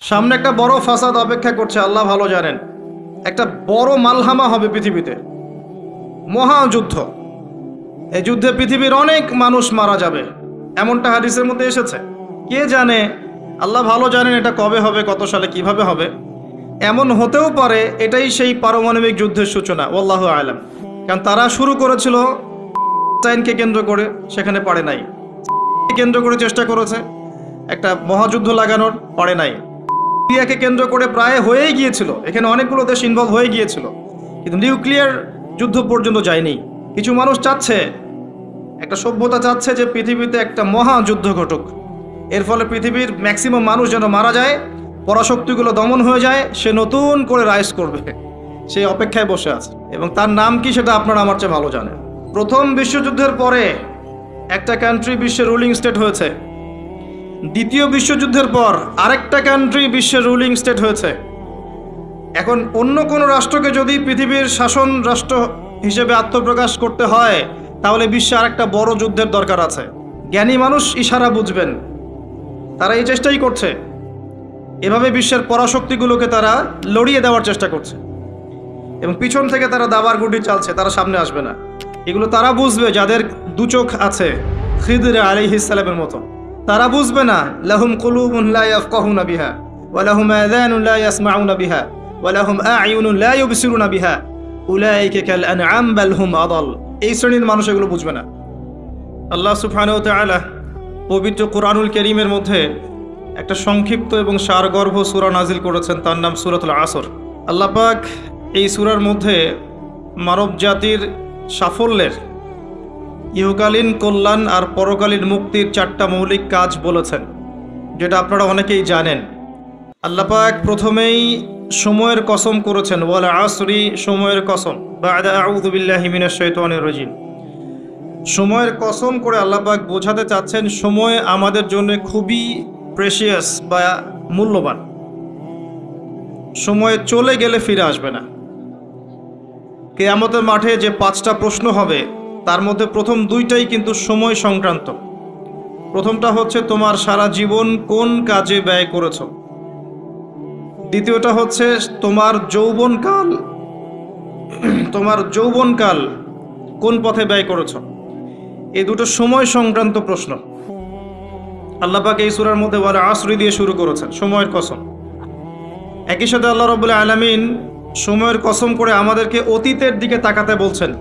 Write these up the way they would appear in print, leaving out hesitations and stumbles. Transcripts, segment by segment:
সামনে একটা বড় ফাসাদ অপেক্ষা করছে, আল্লাহ ভালো জানেন। একটা বড় মালহামা হবে পৃথিবীতে, মহাযুদ্ধ। এই যুদ্ধে পৃথিবীর অনেক মানুষ মারা যাবে, এমনটা হাদিসের মধ্যে এসেছে। কে জানে, আল্লাহ ভালো জানেন এটা কবে হবে, কত সালে, কিভাবে হবে। এমন হতেও পারে এটাই সেই পারমাণবিক যুদ্ধের সূচনা, আল্লাহু আলাম। কারণ তারা শুরু করেছিল চাইনকে কেন্দ্র করে, সেখানে পারে নাই। কেন্দ্র করে চেষ্টা করেছে একটা মহাযুদ্ধ লাগানোর, পারে নাই। সিরিয়াকে কেন্দ্র করে প্রায় হয়েই গিয়েছিল, এখানে অনেকগুলো দেশ ইনভলভ হয়ে গিয়েছিল, কিন্তু নিউক্লিয়ার যুদ্ধ পর্যন্ত যায়নি। কিছু মানুষ চাচ্ছে, একটা সভ্যতা চাচ্ছে যে পৃথিবীতে একটা মহাযুদ্ধ ঘটুক, এর ফলে পৃথিবীর ম্যাক্সিমাম মানুষ যেন মারা যায়, পরাশক্তিগুলো দমন হয়ে যায়, সে নতুন করে রাইজ করবে, সে অপেক্ষায় বসে আছে। এবং তার নাম কি সেটা আপনারা আমার চেয়ে ভালো জানেন। প্রথম বিশ্বযুদ্ধের পরে একটা কান্ট্রি বিশ্বের রুলিং স্টেট হয়েছে, দ্বিতীয় বিশ্বযুদ্ধের পর আরেকটা কান্ট্রি বিশ্বের রুলিং স্টেট হয়েছে। এখন অন্য কোনো রাষ্ট্রকে যদি পৃথিবীর শাসন রাষ্ট্র হিসেবে আত্মপ্রকাশ করতে হয়, তাহলে বিশ্বে আরেকটা বড় যুদ্ধের দরকার আছে। জ্ঞানী মানুষ ইশারা বুঝবেন, তারা এই চেষ্টাই করছে। এভাবে বিশ্বের পরাশক্তিগুলোকে তারা লড়িয়ে দেওয়ার চেষ্টা করছে, এবং পিছন থেকে তারা দাবার গুটি চালছে, তারা সামনে আসবে না। এগুলো তারা বুঝবে যাদের দু চোখ আছে, খিদর আলাইহিস সালামের মতো। তারা বুঝবে না, লাহুম কুলুবুন লা ইয়াফকাহুনা বিহা ওয়া লাহুম আযানুন লা ইয়াসমাউনা বিহা ওয়া লাহুম আ'য়ুনুন লা ইউবসিরুনা বিহা উলাইকা কাল আনআম বাল হুম আদাল। এই শ্রেণীর মানুষ এগুলো বুঝবে না। আল্লাহ সুবহানাহু ওয়া তাআলা পবিত্র কুরআনুল কারীমের মধ্যে একটা সংক্ষিপ্ত এবং সারগর্ভ সূরা নাজিল করেছেন, তার নাম সূরাতুল আসর। আল্লাহ পাক এই সূরার মধ্যে মানব জাতির সাফল্যের, ইহকালীন কল্যাণ আর পরকালীন মুক্তির 4টা মৌলিক কাজ বলেছেন, যেটা আপনারা অনেকেই জানেন। আল্লাহ পাক প্রথমেই সময়ের কসম করেছেন, ওয়াল আসরি, সময়ের কসম। বা'দা আউযু বিল্লাহি মিনাশ শাইতানির রাজিম। সময়ের কসম করে আল্লাহ পাক বোঝাতে চাচ্ছেন সময় আমাদের জন্য খুবই প্রেশিয়াস বা মূল্যবান। সময় চলে গেলে ফিরে আসবে না। কিয়ামতের মাঠে যে 5টা প্রশ্ন হবে, তার মধ্যে প্রথম 2টাই কিন্তু সময় সংক্রান্ত। প্রথমটা হচ্ছে তোমার সারা জীবন কোন কাজে ব্যয় করেছো, দ্বিতীয়টা হচ্ছে তোমার যৌবনকাল কোন পথে ব্যয় করেছো। এই দুটো সময় সংক্রান্ত প্রশ্ন আল্লাহ পাক এই সূরার মধ্যে ওয়াল আসরি দিয়ে শুরু করেছেন, সময়ের কসম। একই সাথে আল্লাহ রাব্বুল আলামিন সময়ের কসম করে আমাদেরকে অতীতের দিকে তাকাতে বলছেন।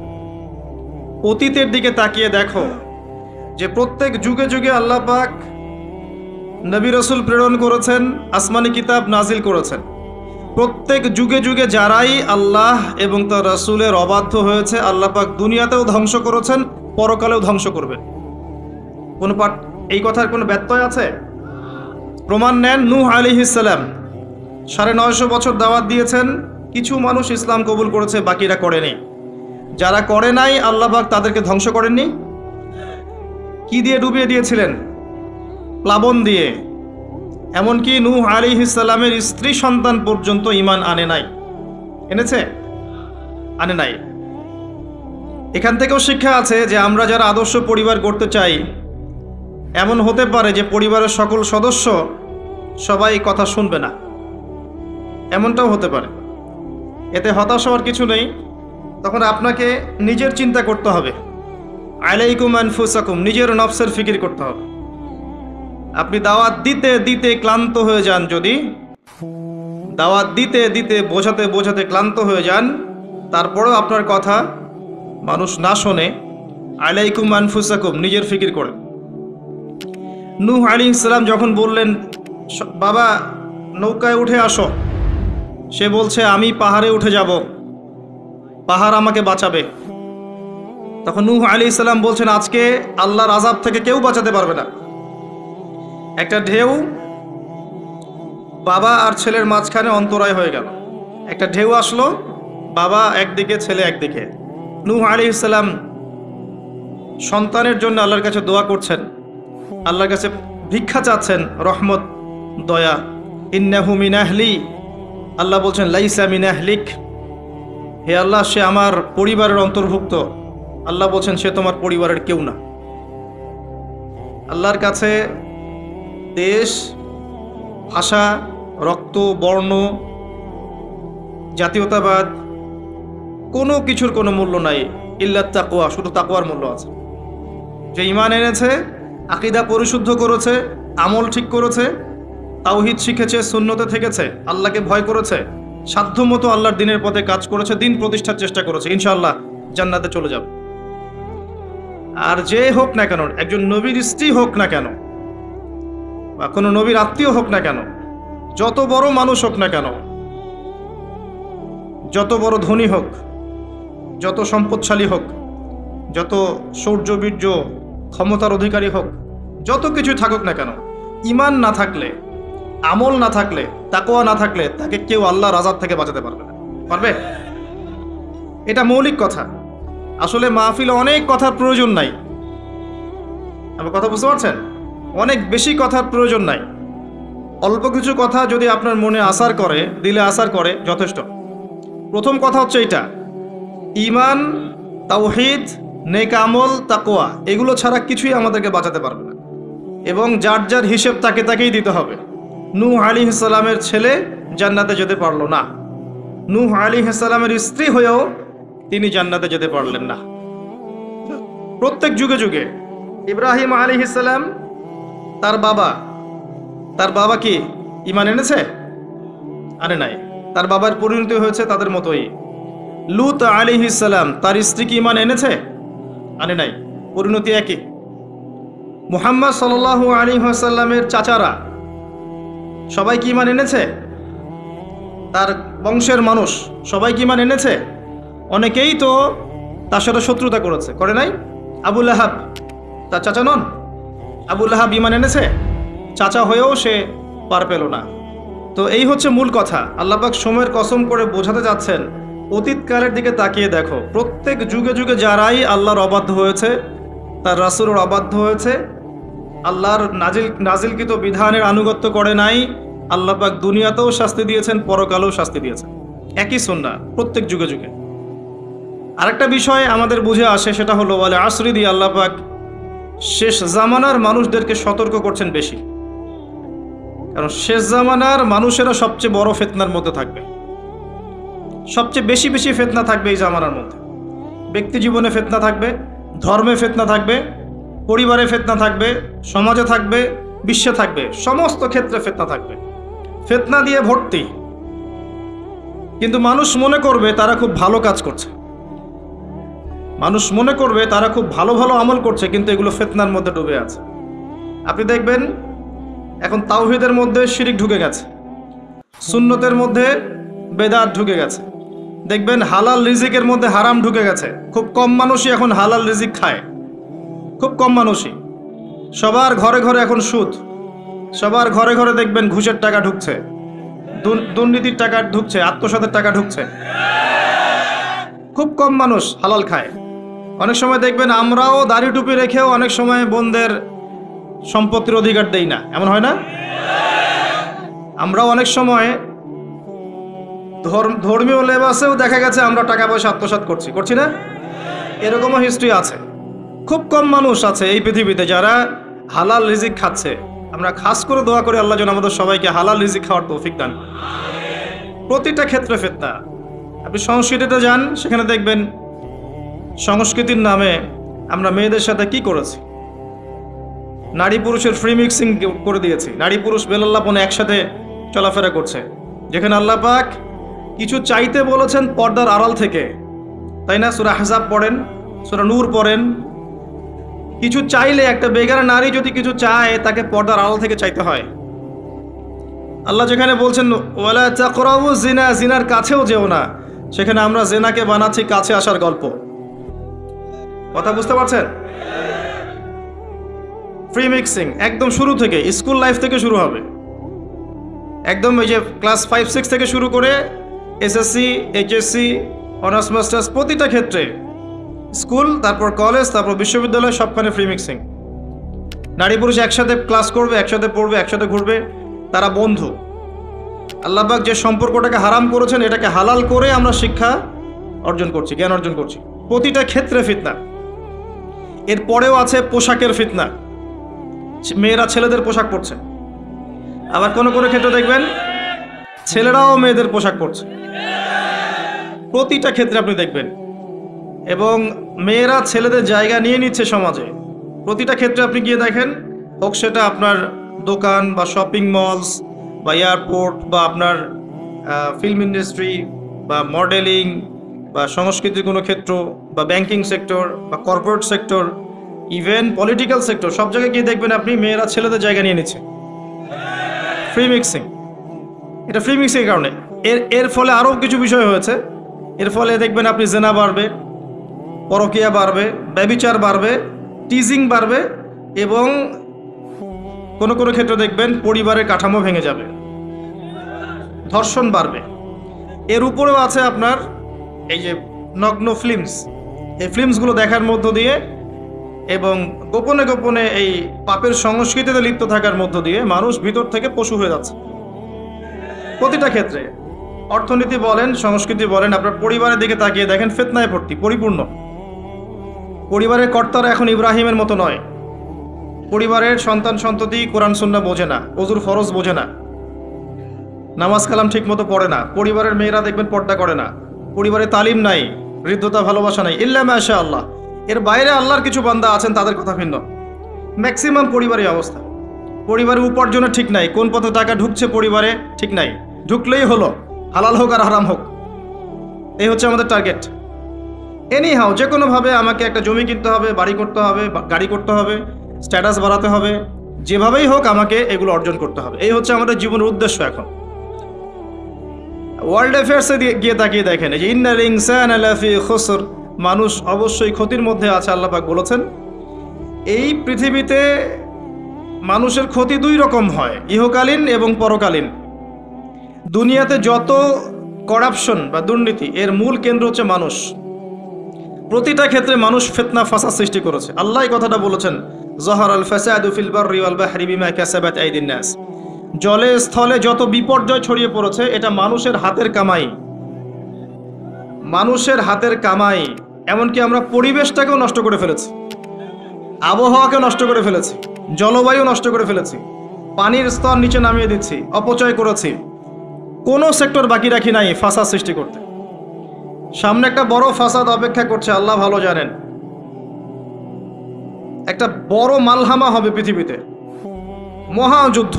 অতীতের দিকে তাকিয়ে দেখো যে প্রত্যেক যুগে যুগে আল্লাহ পাক নবী রাসূল প্রেরণ করেছেন, আসমানি কিতাব নাজিল করেছেন। প্রত্যেক যুগে যুগে যারাই আল্লাহ এবং তার রাসূলের অবাধ্য হয়েছে, আল্লাহ পাক দুনিয়াতেও ধ্বংস করেছেন, পরকালেও ধ্বংস করবেন। এই কথার কোনো ব্যত্যয় আছে? প্রমাণ নেন, নূহ আলাইহিস সালাম 950 বছর দাওয়াত দিয়েছেন, কিছু মানুষ ইসলাম কবুল করেছে, বাকিরা করেনি। যারা করে নাই আল্লাহ পাক তাদেরকে ধ্বংস করেননি। কি দিয়ে ডুবিয়ে দিয়েছিলেন? প্লাবন দিয়ে। এমনকি নূহ আলাইহিস সালামের স্ত্রী সন্তান পর্যন্ত ঈমান আনে নাই। এনেছে? আনে নাই। এখান থেকেও শিক্ষা আছে যে আমরা যারা আদর্শ পরিবার গড়তে চাই, এমন হতে পারে যে পরিবারের সকল সদস্য সবাই কথা শুনবে না, এমনটাও হতে পারে। এতে হতাশ হওয়ার কিছু নেই। তখন আপনাকে নিজের চিন্তা করতে হবে, আলাইকুম আনফুসাকুম, নিজের নফসের ফিকির করতে হবে। আপনি দাওয়াত দিতে দিতে ক্লান্ত হয়ে যান, যদি দাওয়াত দিতে দিতে বোঝাতে বোঝাতে ক্লান্ত হয়ে যান, তারপরেও আপনার কথা মানুষ না শোনে, আলাইকুম আনফুসাকুম, নিজের ফিকির করে। নূহ আলাইহিস সালাম যখন বললেন, বাবা নৌকায় উঠে আসো, সে বলছে আমি পাহাড়ে উঠে যাব, পাহাড় আমাকে বাঁচাবে। তখন নূহ আলাইহিস সালাম বলছেন, আজকে আল্লাহর আযাব থেকে কেউ বাঁচাতে পারবে না। একটা ঢেউ বাবা আর ছেলের মাঝখানে অন্তরায় হয়ে গেল। একটা ঢেউ আসলো, বাবা একদিকে, ছেলে একদিকে। নূহ আলাইহিস সালাম সন্তানের জন্য আল্লাহর কাছে দোয়া করছেন, আল্লাহর কাছে ভিক্ষা চাচ্ছেন, রহমত, দয়া। ইন্নাহু মিন আহলি, আল্লাহ বলছেন লাইসা মিন আহলিক, হে আল্লাহ সে আমার পরিবারের অন্তর্ভুক্ত। আল্লাহ বলছেন সে তোমার পরিবারের কেউ না। আল্লাহর কাছে দেশ, ভাষা, রক্ত, বর্ণ, জাতীয়তাবাদ, কোনো কিছুর কোনো মূল্য নাই, ইল্লাত তাকওয়া, শুধু তাকওয়ার মূল্য আছে। যে ঈমান এনেছে, আকীদা পরিশুদ্ধ করেছে, আমল ঠিক করেছে, তাওহীদ শিখেছে, সুন্নতে থেকেছে, আল্লাহকে ভয় করেছে, সাধ্যমতো আল্লাহর দিনের পথে কাজ করেছে, দিন প্রতিষ্ঠার চেষ্টা করেছে, ইনশাআল্লাহ জান্নাতে চলে যাবে। আর যে হোক না কেন, একজন নবীর স্ত্রী হোক না কেন, বা কোনো নবীর আত্মীয় হোক না কেন, যত বড় মানুষ হোক না কেন, যত বড় ধনী হোক, যত সম্পদশালী হোক, যত শৌর্য বীর্য ক্ষমতার অধিকারী হোক, যত কিছু থাকুক না কেন, ঈমান না থাকলে, আমল না থাকলে, তাকওয়া না থাকলে, তাকে কেউ আল্লাহর আযাব থেকে বাঁচাতে পারবে না। পারবে? এটা মৌলিক কথা। আসলে মাহফিলে অনেক কথার প্রয়োজন নাই। আমার কথা বুঝতে পারছেন? অনেক বেশি কথার প্রয়োজন নাই। অল্প কিছু কথা যদি আপনার মনে আসার করে, দিলে আসার করে, যথেষ্ট। প্রথম কথা হচ্ছে এইটা, ঈমান, তাওহীদ, নেক আমল, তাকওয়া, এগুলো ছাড়া কিছুই আমাদেরকে বাঁচাতে পারবে না। এবং যার যার হিসেব তাকে তাকেই দিতে হবে। নূহ আলাইহিস সালামের ছেলে জান্নাতে যেতে পারলো না, নূহ আলাইহিস সালামের স্ত্রী হয়েও তিনি জান্নাতে যেতে পারলেন না। প্রত্যেক যুগে যুগে ইব্রাহিম আলাইহিস সালাম, তার বাবা কি ঈমান এনেছে? আরে নাই। তার বাবার পরিণতি হয়েছে তাদের মতোই। লূত আলাইহিস সালাম, তার স্ত্রী কি ঈমান এনেছে? আরে নাই, পরিণতি একই। মুহাম্মদ সাল্লাল্লাহু আলাইহি ওয়াসাল্লামের চাচারা সবাই কি ঈমান এনেছে? তার বংশের মানুষ সবাই কি ঈমান এনেছে? অনেকেই তো তার সাথে শত্রুতা করেছে, করে নাই? আবু লাহাব তার চাচা নন? আবু লাহাব ঈমান এনেছে, চাচা হয়েও সে পার পেল না। তো এই হচ্ছে মূল কথা। আল্লাহ পাক সময়ের কসম করে বোঝাতে যাচ্ছেন, অতীতকালের দিকে তাকিয়ে দেখো, প্রত্যেক যুগে যুগে যারাই আল্লাহর অবাধ্য হয়েছে, তার রাসূলের অবাধ্য হয়েছে, আল্লাহর নাজিলকৃত বিধানের আনুগত্য করে নাই, আল্লাহ পাক দুনিয়াতেও শাস্তি দিয়েছেন, পরকালেও শাস্তি দিয়েছেন। একই সুন্নাহ প্রত্যেক যুগে যুগে। আরেকটা বিষয় আমাদের বুঝে আসে, সেটা হলো ওয়াল আসরি দিয়ে আল্লাহ পাক শেষ জামানার মানুষদেরকে সতর্ক করছেন বেশি। কারণ শেষ জামানার মানুষেরা সবচেয়ে বড় ফিতনার মধ্যে থাকবে, সবচেয়ে বেশি বেশি ফিতনা থাকবে এই জামানার মধ্যে। ব্যক্তি জীবনে ফিতনা থাকবে, ধর্মে ফিতনা থাকবে, পরিবারে ফিতনা থাকবে, সমাজে থাকবে, বিশ্বে থাকবে, সমস্ত ক্ষেত্রে ফিতনা থাকবে। ফিতনা দিয়ে ভর্তি। কিন্তু মানুষ মনে করবে তারা খুব ভালো কাজ করছে, মানুষ মনে করবে তারা খুব ভালো ভালো আমল করছে, কিন্তু এগুলো ফিতনার মধ্যে ডুবে আছে। আপনি দেখবেন এখন তাওহীদের মধ্যে শিরিক ঢুকে গেছে, সুন্নতের মধ্যে বেদাত ঢুকে গেছে। দেখবেন হালাল রিজিকের মধ্যে হারাম ঢুকে গেছে। খুব কম মানুষই এখন হালাল রিজিক খায়, খুব কম মানুষই। সবার ঘরে ঘরে এখন সুদ, সবার ঘরে ঘরে দেখবেন ঘুষের টাকা ঢুকছে, দুর্নীতির টাকা ঢুকছে, আত্মসাতের টাকা ঢুকছে। খুব কম মানুষ হালাল খায়। অনেক সময় দেখবেন আমরাও দাড়ি টুপি রেখেও অনেক সময় বোনদের সম্পত্তির অধিকার দেই না, এমন হয় না? আমরাও অনেক সময় ধর্মীয় লেবাসেও দেখা গেছে আমরা টাকা পয়সা আত্মসাৎ করছি না? এরকমও হিস্ট্রি আছে। খুব কম মানুষ আছে এই পৃথিবীতে যারা হালাল রিজিক খাচ্ছে। আমরা খাস করে দোয়া করি আল্লাহ যেন আমাদের সবাইকে হালাল রিজিক খাওয়ার তৌফিক দান। প্রতিটা ক্ষেত্রে ফিতনা। আপনি সংস্কৃতিতে যান, সেখানে দেখবেন সংস্কৃতির নামে আমরা মেয়েদের সাথে কি করেছি, নারী পুরুষের ফ্রি মিক্সিং করে দিয়েছি। নারী পুরুষ বেলাল্লাপনে একসাথে চলাফেরা করছে, যেখানে আল্লাহ পাক কিছু চাইতে বলেছেন পর্দার আড়াল থেকে, তাই না? সূরা আহজাব পড়েন, সূরা নূর পড়েন। কিছু চাইলে, একটা বেগানা নারী যদি কিছু চায়, তাকে পর্দার আড়াল থেকে চাইতে হয়। আল্লাহ যেখানে বলছেন ওয়ালা তাকরাবু জিনা, জিনার কাছেও যেও না, সেখানে আমরা জিনাকে বানাচ্ছি কাছে আসার গল্প। কথা বুঝতে পারছেন? ফ্রি মিক্সিং একদম শুরু থেকে, স্কুল লাইফ থেকে শুরু হবে। একদম ওই যে ক্লাস 5-6 থেকে শুরু করে এসএসসি, এইচএসসি, অনার্স মাস্টার্স, প্রতিটা ক্ষেত্রে, স্কুল, তারপর কলেজ, তারপর বিশ্ববিদ্যালয়, সবখানে ফ্রি মিক্সিং। নারী পুরুষ একসাথে ক্লাস করবে, একসাথে পড়বে, একসাথে ঘুরবে, তারা বন্ধু। আল্লাহ পাক যে সম্পর্কটাকে হারাম করেছেন, এটাকে হালাল করে আমরা শিক্ষা অর্জন করছি, জ্ঞান অর্জন করছি। প্রতিটা ক্ষেত্রে ফিতনা। এরপরেও আছে পোশাকের ফিতনা, মেয়েরা ছেলেদের পোশাক পরছে। আবার কোনো কোনো ক্ষেত্রে দেখবেন ছেলেরাও মেয়েদের পোশাক পরছে প্রতিটা ক্ষেত্রে আপনি দেখবেন, এবং মেয়েরা ছেলেদের জায়গা নিয়ে নিচ্ছে সমাজে। প্রতিটা ক্ষেত্রে আপনি গিয়ে দেখেন, হোক সেটা আপনার দোকান বা শপিং মলস বা এয়ারপোর্ট বা আপনার ফিল্ম ইন্ডাস্ট্রি বা মডেলিং বা সংস্কৃতির কোনো ক্ষেত্র বা ব্যাংকিং সেক্টর বা corporate sector, even political sector, সব জায়গায় গিয়ে দেখবেন আপনি মেয়েরা ছেলেদের জায়গা নিয়ে নিচ্ছে। ফ্রি মিক্সিং, এটা ফ্রি মিক্সিংয়ের কারণে। এর ফলে আরও কিছু বিষয় হয়েছে। এর ফলে দেখবেন আপনি জেনা বাড়বে, পরকীয়া বাড়বে, ব্যভিচার বাড়বে, টিজিং বাড়বে, এবং কোনো কোনো ক্ষেত্রে দেখবেন পরিবারের কাঠামো ভেঙে যাবে, ধর্ষণ বাড়বে। এর উপরেও আছে আপনার এই যে নগ্ন ফিল্মস, এই ফিল্মসগুলো দেখার মধ্য দিয়ে এবং গোপনে গোপনে এই পাপের সংস্কৃতিতে লিপ্ত থাকার মধ্য দিয়ে মানুষ ভিতর থেকে পশু হয়ে যাচ্ছে। প্রতিটা ক্ষেত্রে, অর্থনীতি বলেন, সংস্কৃতি বলেন, আপনার পরিবারের দিকে তাকিয়ে দেখেন, ফিতনায় ভর্তি, পরিপূর্ণ। পরিবারের কর্তারা এখন ইব্রাহিমের মতো নয়। পরিবারের সন্তান সন্ততি কোরআন সুন্নাহ বোঝে না, ওযুর ফরজ বোঝে না, নামাজ কালাম ঠিক মতো পড়ে না। পরিবারের মেয়েরা দেখবেন পর্দা করে না। পরিবারে তালিম নাই, হৃদ্যতা, ভালোবাসা নাই, ইল্লা মাশা আল্লাহ। এর বাইরে আল্লাহর কিছু বান্দা আছেন, তাদের কথা ভিন্ন। ম্যাক্সিমাম পরিবারের অবস্থা। পরিবারের উপার্জনের ঠিক নাই, কোন পথে টাকা ঢুকছে পরিবারে ঠিক নাই, ঢুকলেই হলো, হালাল হোক আর হারাম হোক, এই হচ্ছে আমাদের টার্গেট। এনি হাও, যে কোনোভাবে আমাকে একটা জমি কিনতে হবে, বাড়ি করতে হবে, গাড়ি করতে হবে, স্ট্যাটাস বাড়াতে হবে, যেভাবেই হোক আমাকে এগুলো অর্জন করতে হবে। এই হচ্ছে আমাদের জীবনের উদ্দেশ্য। এখন ওয়ার্ল্ড অ্যাফেয়ার্সে গিয়ে তাকিয়ে দেখেন, এই যে ইন্নাল ইনসানা লাফি খুসর, মানুষ অবশ্যই ক্ষতির মধ্যে আছে। আল্লাহ পাক বলেছেন, এই পৃথিবীতে মানুষের ক্ষতি দুই রকম হয়, ইহকালীন এবং পরকালীন। দুনিয়াতে যত করাপশন বা দুর্নীতি, এর মূল কেন্দ্র হচ্ছে মানুষ। প্রতিটা ক্ষেত্রে মানুষ ফিতনা ফাসাদ সৃষ্টি করেছে। আল্লাহ এই কথাটা বলেছেন, যাহারাল ফাসাদু ফিল বাররি ওয়াল বাহরি বিমা কাসাবাত আইদিন নাস। জলে স্থলে যত বিপর্যয় ছড়িয়ে পড়েছে, এটা মানুষের হাতের কামাই, মানুষের হাতের কামাই। এমনকি আমরা পরিবেশটাকেও নষ্ট করে ফেলেছি, আবহাওয়াকে নষ্ট করে ফেলেছি, জলবায়ু নষ্ট করে ফেলেছি, পানির স্তর নিচে নামিয়ে দিচ্ছি, অপচয় করেছি। কোনো সেক্টর বাকি রাখি নাই ফাসাদ সৃষ্টি করতে। সামনে একটা বড় ফাসাদ অপেক্ষা করছে, আল্লাহ ভালো জানেন। একটা বড় মালহামা হবে পৃথিবীতে, মহাযুদ্ধ।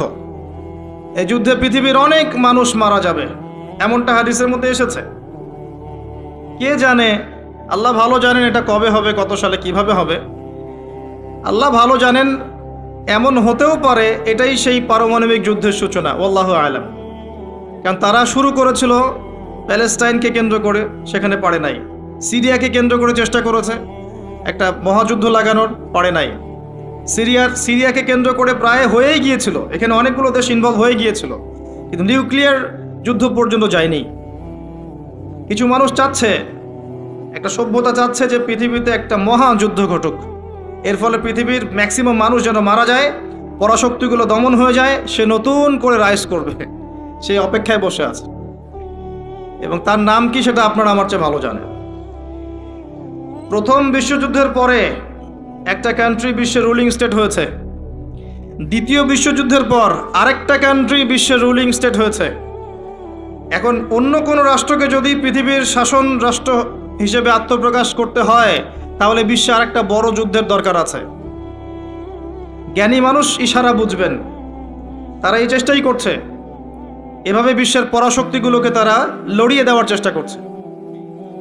এই যুদ্ধে পৃথিবীর অনেক মানুষ মারা যাবে, এমনটা হাদিসের মধ্যে এসেছে। কে জানে, আল্লাহ ভালো জানেন এটা কবে হবে, কত সালে, কিভাবে হবে, আল্লাহ ভালো জানেন। এমন হতেও পারে এটাই সেই পারমাণবিক যুদ্ধের সূচনা, আল্লাহু আলাম। কারণ তারা শুরু করেছিল প্যালেস্টাইনকে কেন্দ্র করে, সেখানে পারে নাই। সিরিয়াকে কেন্দ্র করে চেষ্টা করেছে একটা মহাযুদ্ধ লাগানোর, পারে নাই। সিরিয়াকে কেন্দ্র করে প্রায় হয়েই গিয়েছিল, এখানে অনেকগুলো দেশ ইনভলভ হয়ে গিয়েছিল, কিন্তু নিউক্লিয়ার যুদ্ধ পর্যন্ত যায়নি। কিছু মানুষ চাচ্ছে, একটা সভ্যতা চাচ্ছে যে পৃথিবীতে একটা মহাযুদ্ধ ঘটুক, এর ফলে পৃথিবীর ম্যাক্সিমাম মানুষ যেন মারা যায়, পরাশক্তিগুলো দমন হয়ে যায়, সে নতুন করে রাইজ করবে, সেই অপেক্ষায় বসে আছে। এবং তার নাম কি সেটা আপনারা আমার চেয়ে ভালো জানেন। প্রথম বিশ্বযুদ্ধের পরে একটা কান্ট্রি বিশ্বের রুলিং স্টেট হয়েছে, দ্বিতীয় বিশ্বযুদ্ধের পর আরেকটা কান্ট্রি বিশ্বের রুলিং স্টেট হয়েছে। এখন অন্য কোনো রাষ্ট্রকে যদি পৃথিবীর শাসন রাষ্ট্র হিসেবে আত্মপ্রকাশ করতে হয়, তাহলে বিশ্বে আরেকটা বড় যুদ্ধের দরকার আছে। জ্ঞানী মানুষ ইশারা বুঝবেন, তারা এই চেষ্টাই করছে। এভাবে বিশ্বের পরাশক্তিগুলোকে তারা লড়িয়ে দেওয়ার চেষ্টা করছে,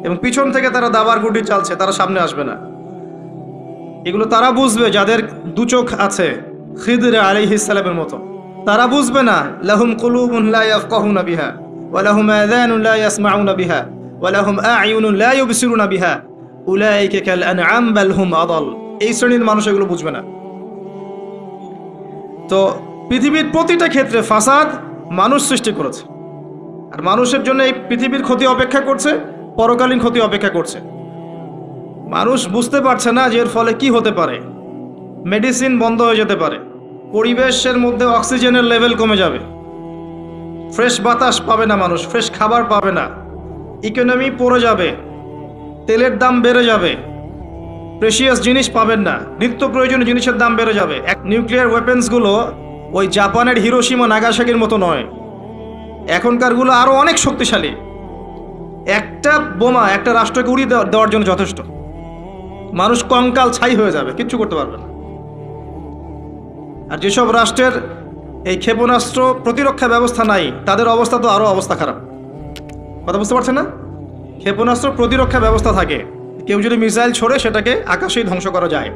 এবং পিছন থেকে তারা দাবার গুটি চালছে, তারা সামনে আসবে না। এগুলো তারা বুঝবে যাদের দু চোখ আছে, খিদর আলাইহিস সালামের মতো। তারা বুঝবে না, লাহুম কুলুবুন লা ইয়াফকাহুনা বিহা ওয়া লাহুম আযানুন লা ইয়াসমাউনা বিহা ওয়া লাহুম আ'য়ুনুন লা ইউবসিরুনা বিহা উলাইকা কাল আনআম বাল হুম আদাল। এই শ্রেণীর মানুষ এগুলো বুঝবে না। তো পৃথিবীর প্রতিটা ক্ষেত্রে ফাসাদ মানুষ সৃষ্টি করেছে, আর মানুষের জন্য এই পৃথিবীর ক্ষতি অপেক্ষা করছে, পরকালীন ক্ষতি অপেক্ষা করছে। মানুষ বুঝতে পারছে না যে এর ফলে কি হতে পারে। মেডিসিন বন্ধ হয়ে যেতে পারে, পরিবেশের মধ্যে অক্সিজেনের লেভেল কমে যাবে, ফ্রেশ বাতাস পাবে না মানুষ, ফ্রেশ খাবার পাবে না, ইকোনমি পড়ে যাবে, তেলের দাম বেড়ে যাবে, প্রেশিয়াস জিনিস পাবেন না, নিত্য প্রয়োজনীয় জিনিসের দাম বেড়ে যাবে। নিউক্লিয়ার ওয়েপেন্সগুলো ওই জাপানের হিরোশিমা নাগাসাকির মতো নয়, এখনকারগুলো আরও অনেক শক্তিশালী। একটা বোমা একটা রাষ্ট্রকে উড়িয়ে দেওয়ার জন্য যথেষ্ট। মানুষ কঙ্কাল ছাই হয়ে যাবে, কিচ্ছু করতে পারবে না। আর যেসব রাষ্ট্রের এই ক্ষেপণাস্ত্র প্রতিরক্ষা ব্যবস্থা নাই, তাদের অবস্থা তো আরও অবস্থা খারাপ। কথা বুঝতে পারছেন না? ক্ষেপণাস্ত্র প্রতিরক্ষা ব্যবস্থা থাকে, কেউ যদি মিসাইল ছোড়ে সেটাকে আকাশেই ধ্বংস করা যায়।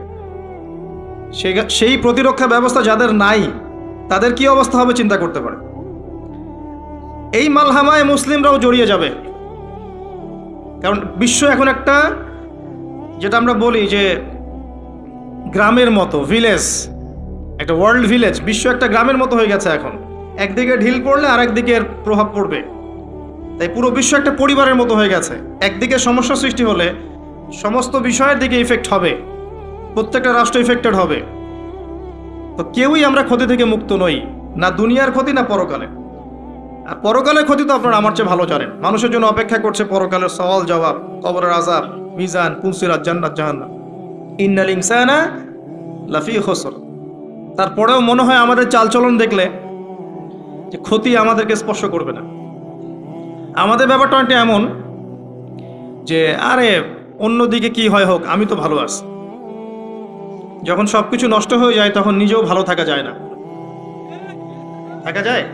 সেই প্রতিরক্ষা ব্যবস্থা যাদের নাই, তাদের কি অবস্থা হবে চিন্তা করতে পারে। এই মালহামায় মুসলিমরাও জড়িয়ে যাবে, কারণ বিশ্ব এখন একটা, যেটা আমরা বলি যে গ্রামের মতো, ভিলেজ, একটা ওয়ার্ল্ড ভিলেজ, বিশ্ব একটা গ্রামের মতো হয়ে গেছে এখন। একদিকে ঢিল পড়লে আরেকদিকে এর প্রভাব পড়বে। তাই পুরো বিশ্ব একটা পরিবারের মতো হয়ে গেছে। একদিকে সমস্যা সৃষ্টি হলে সমস্ত বিষয়ের দিকে ইফেক্ট হবে, প্রত্যেকটা রাষ্ট্র ইফেক্টেড হবে। তো কেউই আমরা ক্ষতি থেকে মুক্ত নই, না দুনিয়ার ক্ষতি না পরকালে। আর পরকালের ক্ষতি তো আপনারা আমার চেয়ে ভালো জানেন। মানুষের জন্য অপেক্ষা করছে পরকালের সওয়াল জবাব, কবরের আযাব, মিজান, পুলসিরাত, জান্নাত, জাহান্নাম। ইন্নাল ইনসানা লাফি খুসর। তারপরেও মনে হয় আমাদের চালচলন দেখলে যে ক্ষতি আমাদেরকে স্পর্শ করবে না। আমাদের ব্যাপারটা অনেকটা এমন যে আরে অন্যদিকে কি হয় হোক, আমি তো ভালো আছি। যখন সব কিছু নষ্ট হয়ে যায় তখন নিজেও ভালো থাকা যায় না। থাকা যায়?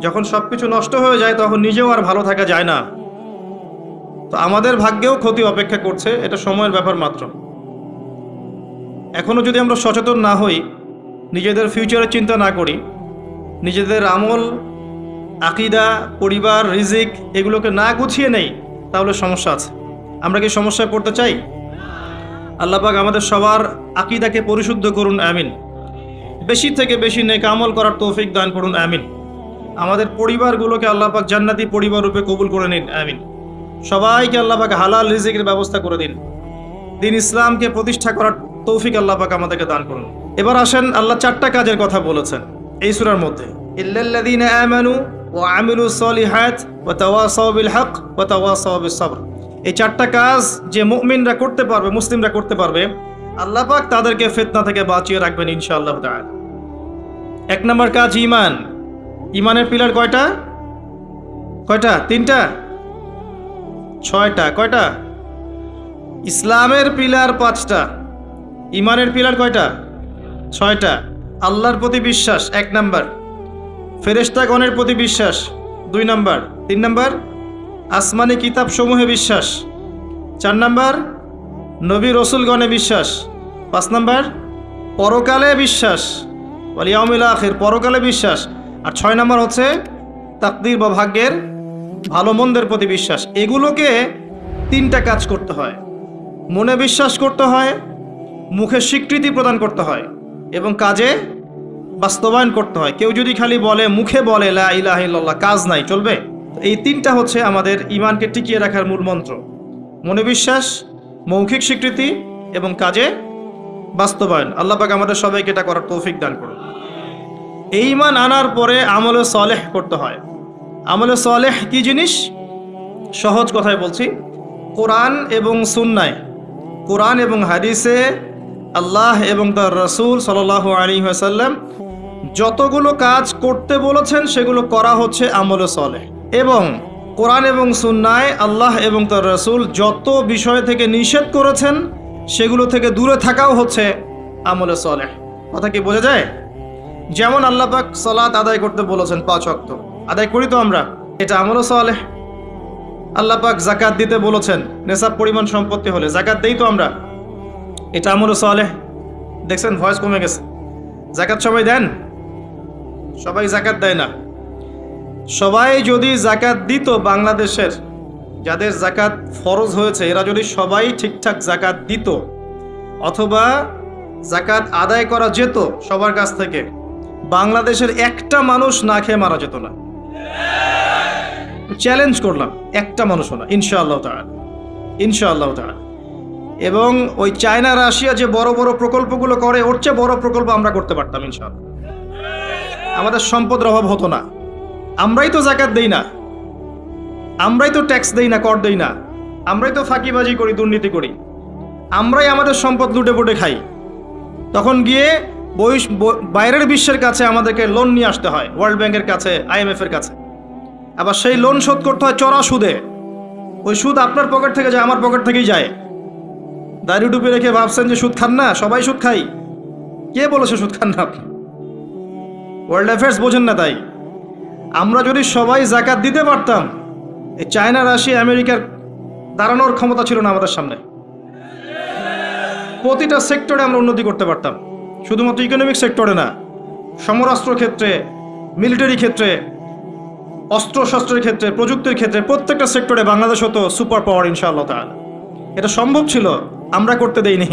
যখন সব কিছু নষ্ট হয়ে যায় তখন নিজেও আর ভালো থাকা যায় না। তো আমাদের ভাগ্যেও ক্ষতি অপেক্ষা করছে, এটা সময়ের ব্যাপার মাত্র। এখনও যদি আমরা সচেতন না হই, নিজেদের ফিউচারের চিন্তা না করি, নিজেদের আমল, আকিদা, পরিবার, রিজিক এগুলোকে না গুছিয়ে নেই, তাহলে সমস্যা আছে। আমরা কি সমস্যায় পড়তে চাই? আল্লাহ পাক আমাদের সবার আকিদাকে পরিশুদ্ধ করুন, আমিন। বেশি থেকে বেশি নেক আমল করার তৌফিক দান করুন, আমিন। আমাদের পরিবারগুলোকে আল্লাহ পাক জান্নাতি পরিবার রূপে কবুল করে নিন, আমিন। সবাইকে আল্লাহ পাক হালাল রিজিকের ব্যবস্থা করে দিন। দিন ইসলামকে প্রতিষ্ঠা করার তৌফিক আল্লাহ পাক আমাদেরকে দান করুন। এবার আসেন, আল্লাহ 4টা কাজের কথা বলেছেন এই সূরার মধ্যে। ইল্লাল্লাযীনা আমানু ওয়া আমিলুস সলিহাত ওয়া তাওয়াসাউ বিল হক ওয়া তাওয়াসাউ বিস সবর। এই 4টা কাজ যে মুমিনরা করতে পারবে, মুসলিমরা করতে পারবে, আল্লাহ পাক তাদেরকে ফিতনা থেকে বাঁচিয়ে রাখবেন ইনশাআল্লাহ তাআলা। 1 নম্বর কাজ ঈমান। ঈমানের পিলার কয়টা? 3টা? 6টা? কয়টা? ইসলামের পিলার 5টা, ঈমানের পিলার কয়টা? 6টা। আল্লাহর প্রতি বিশ্বাস 1 নম্বর, ফেরেশতাগণের প্রতি বিশ্বাস 2 নম্বর, 3 নম্বর আসমানি কিতাব সমূহে বিশ্বাস, 4 নম্বর নবী রসুলগণে বিশ্বাস, 5 নম্বর পরকালে বিশ্বাস, ওয়াল ইয়াউমিল আখির, পরকালে বিশ্বাস, আর 6 নম্বর হচ্ছে তাকদীর বা ভাগ্যের ভালো মন্দের প্রতি বিশ্বাস। এগুলোকে 3টা কাজ করতে হয়। মনে বিশ্বাস করতে হয়, মুখে স্বীকৃতি প্রদান করতে হয়, এবং কাজে বাস্তবায়ন করতে হয়। কেউ যদি খালি বলে, মুখে বলে লা ইলাহা ইল্লাল্লাহ, কাজ নাই, চলবে? এই 3টা হচ্ছে আমাদের ঈমানকে টিকিয়ে রাখার মূল মন্ত্র। মনে বিশ্বাস, মৌখিক স্বীকৃতি এবং কাজে বাস্তবায়ন। আল্লাহ পাক আমাদের সবাইকে এটা করার তৌফিক দান করুন। এই ঈমান আনার পরে আমলে সালেহ করতে হয়। আমলে সালেহ কি জিনিস? সহজ কথায় বলছি, কোরআন এবং সুন্নায়, কোরআন এবং হাদিসে আল্লাহ এবং তার রাসূল সাল্লাল্লাহু আলাইহি ওয়াসাল্লাম যতগুলো কাজ করতে বলেছেন সেগুলো করা হচ্ছে আমলে সালেহ। এবং কোরআন এবং সুন্নায় আল্লাহ এবং তার রাসূল যত বিষয় থেকে নিষেধ করেছেন সেগুলো থেকে দূরে থাকাও হচ্ছে আমলে সালেহ। কথা কি বোঝা যায়? যেমন আল্লাহ পাক সালাত আদায় করতে বলেছেন, 5 ওয়াক্ত আদায় করি তো আমরা, এটা আমলে সালেহ। আল্লাহ পাক যাকাত দিতে বলেছেন, নেশাব পরিমাণ সম্পত্তি হলে যাকাত দেই তো আমরা, এটা আমলে সালেহ। দেখছেন ভয়েস কমে গেছে। যাকাত সবাই দেন? সবাই যাকাত দেয় না। সবাই যদি যাকাত দিত, বাংলাদেশের যাদের যাকাত ফরজ হয়েছে এরা যদি সবাই ঠিকঠাক যাকাত দিত, অথবা যাকাত আদায় করা যেত সবার কাছ থেকে, বাংলাদেশের একটা মানুষ না খেয়ে মারা যেত না। চ্যালেঞ্জ করলাম, একটা মানুষও না, ইনশাআল্লাহ তাআলা, ইনশাআল্লাহ তাআলা। এবং ওই চায়না, রাশিয়া যে বড় বড় প্রকল্পগুলো করে, ওর চেয়ে বড় প্রকল্প আমরা করতে পারতাম ইনশাআল্লাহ। আমাদের সম্পদের অভাব হতো না। আমরাই তো যাকাত দেই না, আমরাই তো ট্যাক্স দেই না, কর দেই না, আমরাই তো ফাঁকিবাজি করি, দুর্নীতি করি, আমরাই আমাদের সম্পদ লুটে পুটে খাই। তখন গিয়ে বাইরের বিশ্বের কাছে আমাদেরকে লোন নিয়ে আসতে হয়, ওয়ার্ল্ড ব্যাংকের কাছে, IMF এর কাছে। আবার সেই লোন শোধ করতে হয় চড়া সুদে। ওই সুদ আপনার পকেট থেকে যায়, আমার পকেট থেকেই যায়। দাড়ি টুপি রেখে ভাবছেন যে সুদ খান না, সবাই সুদ খাই। কে বলেছে সুদ খান না আপনি? ওয়ার্ল্ড অ্যাফেয়ার্স বোঝেন না তাই। আমরা যদি সবাই জাকাত দিতে পারতাম, এই চায়না, রাশিয়া, আমেরিকার দাঁড়ানোর ক্ষমতা ছিল না আমাদের সামনে। প্রতিটা সেক্টরে আমরা উন্নতি করতে পারতাম, শুধুমাত্র ইকোনমিক সেক্টরে না, সমরাস্ত্র ক্ষেত্রে, মিলিটারি ক্ষেত্রে, অস্ত্রশস্ত্রের ক্ষেত্রে, প্রযুক্তির ক্ষেত্রে, প্রত্যেকটা সেক্টরে বাংলাদেশ হতো সুপার পাওয়ার ইনশাআল্লাহ তাআলা। এটা সম্ভব ছিল, আমরা করতে দেইনি,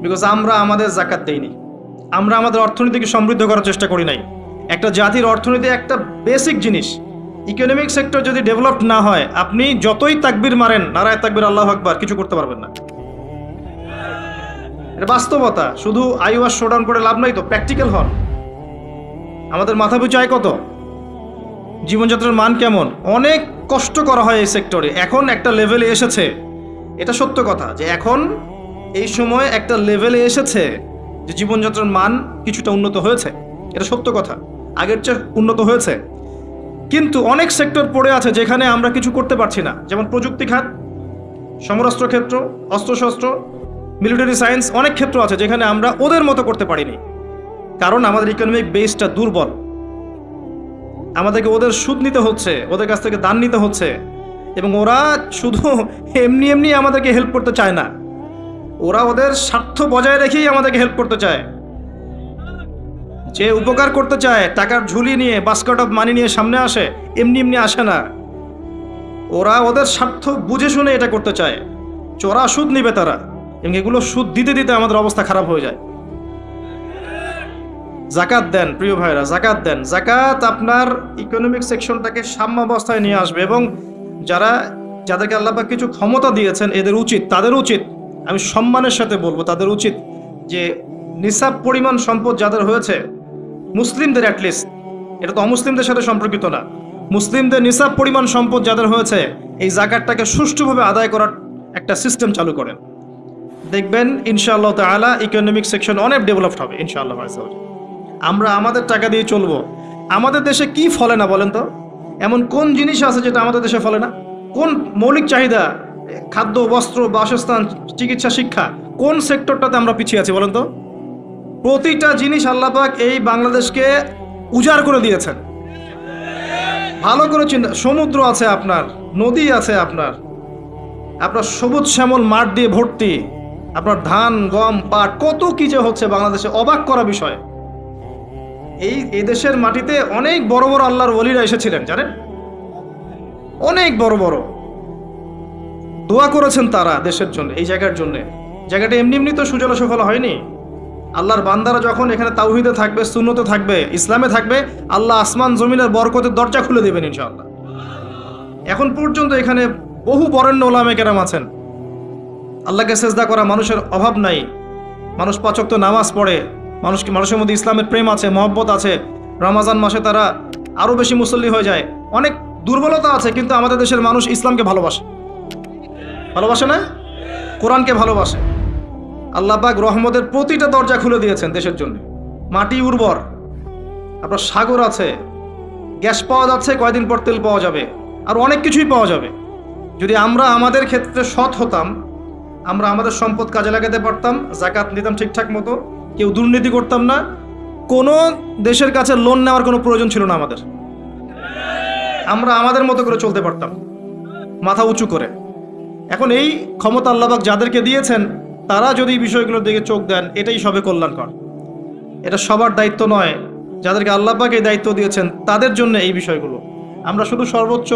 বিকজ আমরা আমাদের জাকাত দেইনি। আমরা আমাদের অর্থনীতিকে সমৃদ্ধ করার চেষ্টা করি নাই। একটা জাতির অর্থনীতি একটা বেসিক জিনিস। ইকোনমিক সেক্টর যদি ডেভেলপ না হয়, আপনি যতই তাকবীর মারেন, নারায়ে তাকবীর, আল্লাহু আকবার, কিছু করতে পারবেন না। এটা বাস্তবতা। শুধু আইওয়াস শোডাউন করে লাভ নাই তো, প্র্যাকটিক্যাল হন। আমাদের মাথা পিছু আয় কত, জীবনযাত্রার মান কেমন, অনেক কষ্ট করা হয় এই সেক্টরে। এখন একটা লেভেলে এসেছে, এটা সত্য কথা যে এখন এই সময় একটা লেভেলে এসেছে যে জীবনযাত্রার মান কিছুটা উন্নত হয়েছে, এটা সত্য কথা, আগের চেয়ে উন্নত হয়েছে। কিন্তু অনেক সেক্টর পড়ে আছে যেখানে আমরা কিছু করতে পারছি না, যেমন প্রযুক্তি খাত, সমরাস্ত্র ক্ষেত্র, অস্ত্রশস্ত্র, মিলিটারি সায়েন্স, অনেক ক্ষেত্র আছে যেখানে আমরা ওদের মতো করতে পারিনি, কারণ আমাদের ইকোনমিক বেসটা দুর্বল। আমাদেরকে ওদের সুদ নিতে হচ্ছে, ওদের কাছ থেকে দান নিতে হচ্ছে, এবং ওরা শুধু এমনি এমনি আমাদেরকে হেল্প করতে চায় না, ওরা ওদের স্বার্থ বজায় রেখেই আমাদেরকে হেল্প করতে চায়। যে উপকার করতে চায় টাকার ঝুলি নিয়ে, বাস্কেট অফ মানি নিয়ে সামনে আসে, এমনি এমনি আসে না। ওরা ওদের স্বার্থ বুঝে শুনে এটা করতে চায়, চোরা সুদ নিবে তারা, এবং এগুলো সুদ দিতে দিতে আমাদের অবস্থা খারাপ হয়ে যায়। জাকাত দেন প্রিয় ভাইরা, জাকাত দেন। জাকাত আপনার ইকোনমিক সেকশনটাকে সাম্যাবস্থায় নিয়ে আসবে, এবং যাদেরকে আল্লাহ পাক কিছু ক্ষমতা দিয়েছেন, তাদের উচিত, আমি সম্মানের সাথে বলবো, তাদের উচিত যে নিসাব পরিমাণ সম্পদ যাদের হয়েছে, মুসলিমদের অ্যাটলিস্ট, এটা তো অমুসলিমদের সাথে সম্পর্কিত না, মুসলিমদের নিসাব পরিমাণ সম্পদ যাদের হয়েছে, এই জাকাতটাকে সুষ্ঠুভাবে আদায় করার একটা সিস্টেম চালু করেন। দেখবেন ইনশাআল্লাহ তাআলা ইকোনমিক সেকশন অনেক ডেভেলপড হবে ইনশাআল্লাহ। আমরা আমাদের টাকা দিয়ে চলবো। আমাদের দেশে কি ফলে না বলেন তো? এমন কোন জিনিস আছে যেটা আমাদের দেশে ফলে না? কোন মৌলিক চাহিদা, খাদ্য, বস্ত্র, বাসস্থান, চিকিৎসা, শিক্ষা, কোন সেক্টরটাতে আমরা পিছিয়ে আছি বলেন তো? প্রতিটা জিনিস আল্লাহ পাক এই বাংলাদেশকে উজাড় করে দিয়েছেন। ভালো করে চিন্তা, সমুদ্র আছে আপনার, নদী আছে আপনার সবুজ শ্যামল মাঠ দিয়ে ভর্তি, আপনার ধান, গম, পাট, কত কি যে হচ্ছে বাংলাদেশে, অবাক করা বিষয়। এই দেশের মাটিতে অনেক বড় বড় আল্লাহর ওলিরা এসেছিলেন, জানেন? অনেক বড় বড় দোয়া করেছেন তারা দেশের জন্য, এই জায়গার জন্য। জায়গাটা এমনি এমনি তো সুজলা সুফলা হয়নি। আল্লাহর বান্দারা যখন এখানে তাওহীদে থাকবে, সুন্নতে থাকবে, ইসলামে থাকবে, আল্লাহ আসমান জমিনের বরকতের দরজা খুলে দেবেন ইনশাআল্লাহ। এখন পর্যন্ত এখানে বহু বরেণ্য ওলামা কেরাম আছেন। আল্লাহকে সেজদা করা মানুষের অভাব নাই, মানুষ 5 ওয়াক্ত নামাজ পড়ে, মানুষের মধ্যে ইসলামের প্রেম আছে, মহব্বত আছে। রমাজান মাসে তারা আরও বেশি মুসল্লি হয়ে যায়। অনেক দুর্বলতা আছে, কিন্তু আমাদের দেশের মানুষ ইসলামকে ভালোবাসে না, কোরআনকে ভালোবাসে। আল্লাহ পাক রহমতের প্রতিটা দরজা খুলে দিয়েছেন দেশের জন্য। মাটি উর্বর, আপনার সাগর আছে, গ্যাস পাওয়া যাচ্ছে, কয়দিন পর তেল পাওয়া যাবে, আর অনেক কিছুই পাওয়া যাবে। যদি আমরা আমাদের ক্ষেত্রে সৎ হতাম, আমরা আমাদের সম্পদ কাজে লাগাতে পারতাম, জাকাত নিতাম ঠিকঠাক মতো, কেউ দুর্নীতি করতাম না, কোনো দেশের কাছে লোন নেওয়ার কোনো প্রয়োজন ছিল না আমাদের। আমরা আমাদের মতো করে চলতে পারতাম, মাথা উঁচু করে। এখন এই ক্ষমতা আল্লাহ পাক যাদেরকে দিয়েছেন, তারা যদি বিষয়গুলোর দিকে চোখ দেন, এটাই সবে কল্যাণকর। এটা সবার দায়িত্ব নয়, যাদেরকে আল্লাহ পাক এই দায়িত্ব দিয়েছেন তাদের জন্য এই বিষয়গুলো। আমরা শুধু সর্বোচ্চ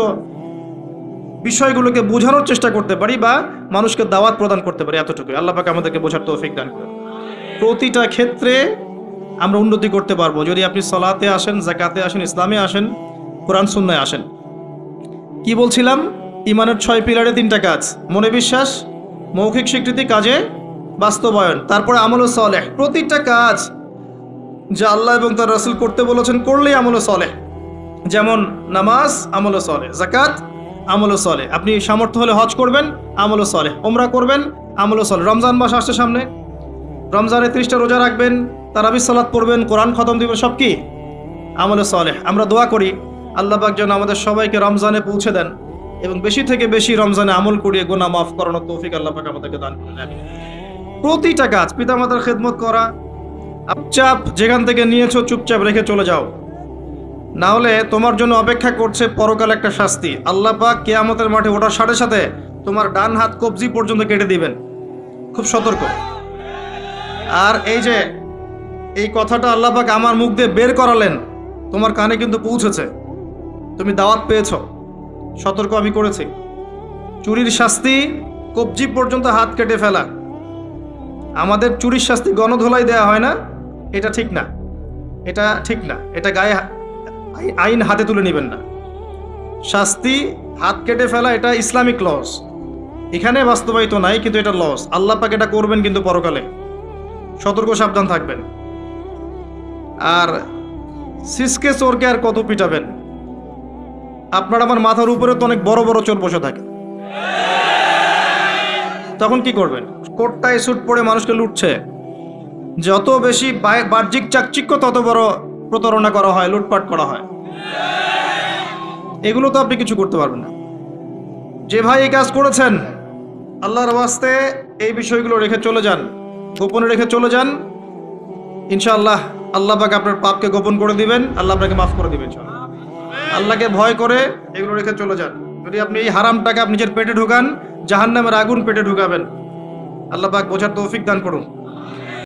বিষয়গুলোকে বোঝানোর চেষ্টা করতে পারি বা মানুষকে দাওয়াত প্রদান করতে পারি, এতটুকুই। আল্লাহ পাক আমাদেরকে বোঝার তৌফিক দান করেন। প্রতিটা ক্ষেত্রে আমরা উন্নতি করতে পারবো যদি আপনি সালাতে আসেন, যাকাতে আসেন, ইসলামে আসেন, কোরআন সুন্নায় আসেন। কি বলছিলাম? ইমানের 6 পিলারে 3টা কাজ: মনে বিশ্বাস, মৌখিক স্বীকৃতি, কাজে বাস্তবায়ন, তারপরে আমল সালেহ। প্রতিটা কাজ যা আল্লাহ এবং তার রাসূল করতে বলেছেন করলেই আমল সালেহ। যেমন নামাজ, আমল সালেহ; যাকাত, আমল সালেহ। আপনি সামর্থ্য হলে হজ করবেন, আমল সালেহ; ওমরা করবেন, আমল সালেহ। রমজান মাস আসছে সামনে, রমজানে 30টা রোজা রাখবেন, তারাবির সালাত পড়বেন, কোরআন খতম দিবেন, সব কি? আমল সালেহ। আমরা দোয়া করি আল্লাহ পাক যেন আমাদের সবাইকে রমজানে পৌঁছে দেন এবং বেশি থেকে বেশি রমজানে আমল করিয়ে গুনাহ মাফ করানোর তৌফিক আল্লাহ পাক আমাদেরকে দান করেন। আমিন। প্রতিটা কাজ পিতামাতার খেদমত করা, চুপচাপ যেখান থেকে নিয়েছো চুপচাপ রেখে চলে যাও, না হলে তোমার জন্য অপেক্ষা করছে পরকাল একটা শাস্তি। আল্লাহ পাক কিয়ামতের মাঠে ওঠার সাথে সাথে তোমার ডান হাত কবজি পর্যন্ত কেটে দিবেন। খুব সতর্ক। আর এই যে এই কথাটা আল্লাহ পাক আমার মুখ দিয়ে বের করালেন, তোমার কানে কিন্তু পৌঁছেছে, তুমি দাওয়াত পেয়েছো। সতর্ক আমি করেছি। চুরির শাস্তি কবজি পর্যন্ত হাত কেটে ফেলা। আমাদের চুরির শাস্তি গণধোলাই দেওয়া হয় না, এটা ঠিক না, এটা ঠিক না, এটা গায়ে আইন হাতে তুলে নেবেন না। শাস্তি হাত কেটে ফেলা এটা ইসলামিক লস, এখানে বাস্তবায়িত নাই, কিন্তু এটা লস। আল্লাহ পাক এটা করবেন কিন্তু পরকালে। সতর্ক সাবধান থাকবেন। আর সিসকে চোরকে আর কত পিটাবেন? আপনার আমার মাথার উপরে তো অনেক বড় বড় চোর বসে থাকে, তখন কি করবেন? কোটটায় স্যুট পরে মানুষকে লুটছে। যত বেশি বাহ্যিক চাকচিক্য তত বড় প্রতারণা করা হয়, লুটপাট করা হয়। এগুলো তো আপনি কিছু করতে পারবেন না। যে ভাই এই কাজ করেছেন, আল্লাহর ওয়াস্তে এই বিষয়গুলো রেখে চলে যান, গোপনে রেখে চলে যান। ইনশাআল্লাহ আল্লাহ পাক আপনার পাপকে গোপন করে দিবেন, আল্লাহ আপনাকে মাফ করে দিবেন। আল্লাহকে ভয় করে এগুলো রেখে চলে যান। যদি আপনি এই হারাম টাকা নিজের পেটে ঢুকান, জাহান্নামের আগুন পেটে ঢুকাবেন। আল্লাহ পাক বোঝার তৌফিক দান করুন।